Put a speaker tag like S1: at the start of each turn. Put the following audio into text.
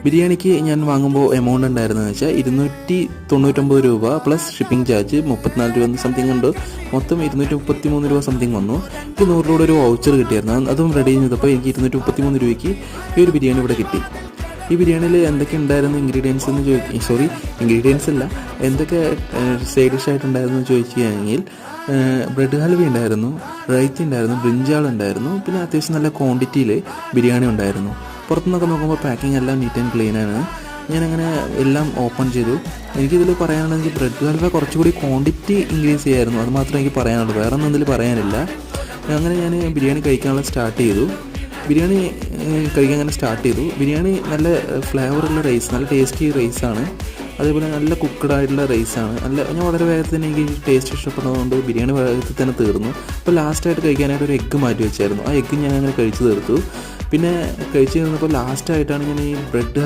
S1: ബിരിയാണിക്ക് ഞാൻ വാങ്ങുമ്പോൾ എമൗണ്ട് ഉണ്ടായിരുന്നതെന്ന് വെച്ചാൽ 299 രൂപ പ്ലസ് ഷിപ്പിംഗ് ചാർജ് 34 രൂപ സംതിങ് ഉണ്ട്. മൊത്തം 233 രൂപ സംതിങ് വന്നു. എനിക്ക് 100 രൂപയുടെ ഒരു വൗച്ചർ കിട്ടിയായിരുന്നു. അതും റെഡി ചെയ്തപ്പോൾ എനിക്ക് 233 രൂപയ്ക്ക് ഈ ഒരു ബിരിയാണി ഇവിടെ കിട്ടി. ഈ ബിരിയാണിയിൽ എന്തൊക്കെ ഉണ്ടായിരുന്നു ഇൻഗ്രീഡിയൻസ് എന്ന് ഇൻഗ്രീഡിയൻസ് അല്ല, എന്തൊക്കെ സൈഡ് ഡിഷ് ആയിട്ടുണ്ടായിരുന്നു എന്ന് ചോദിക്കുകയാണെങ്കിൽ ബ്രെഡ് ഹൽവ ഉണ്ടായിരുന്നു, റൈത്ത ഉണ്ടായിരുന്നു, ബ്രിഞ്ചാൾ ഉണ്ടായിരുന്നു, പിന്നെ അത്യാവശ്യം നല്ല ക്വാണ്ടിറ്റിയിൽ ബിരിയാണി ഉണ്ടായിരുന്നു. പുറത്തുനിന്നൊക്കെ നോക്കുമ്പോൾ പാക്കിംഗ് എല്ലാം നീറ്റ് ആൻഡ് ക്ലീൻ ആണ്. ഞാനങ്ങനെ എല്ലാം ഓപ്പൺ ചെയ്തു. എനിക്കിതിൽ പറയാനുണ്ടെങ്കിൽ ബ്രെഡ് ഹൽവ കുറച്ചുകൂടി ക്വാണ്ടിറ്റി ഇൻക്രീസ് ചെയ്യായിരുന്നു, അത് മാത്രമേ എനിക്ക് പറയാനുള്ളൂ, വേറെ ഒന്നും ഇതിൽ പറയാനില്ല. അങ്ങനെ ഞാൻ ബിരിയാണി കഴിക്കാനുള്ള സ്റ്റാർട്ട് ചെയ്തു. ബിരിയാണി നല്ല ഫ്ലേവറുള്ള റൈസ്, നല്ല ടേസ്റ്റി റൈസാണ്. അതേപോലെ നല്ല കുക്കഡ് ആയിട്ടുള്ള റൈസാണ്. ഞാൻ വളരെ വേഗത്തിൽ തന്നെ എനിക്ക് ടേസ്റ്റ് ഇഷ്ടപ്പെടുന്നതുകൊണ്ട് ബിരിയാണി വേഗത്തിൽ തന്നെ തീർന്നു. അപ്പോൾ ലാസ്റ്റായിട്ട് കഴിക്കാനായിട്ട് ഒരു എഗ്ഗ് മാറ്റി വെച്ചായിരുന്നു. ആ എഗ്ഗ് ഞാൻ അങ്ങനെ കഴിച്ച് തീർത്തു. പിന്നെ കഴിച്ച് തീർന്നപ്പോൾ ലാസ്റ്റായിട്ടാണ് ഞാൻ ഈ ബ്രെഡ്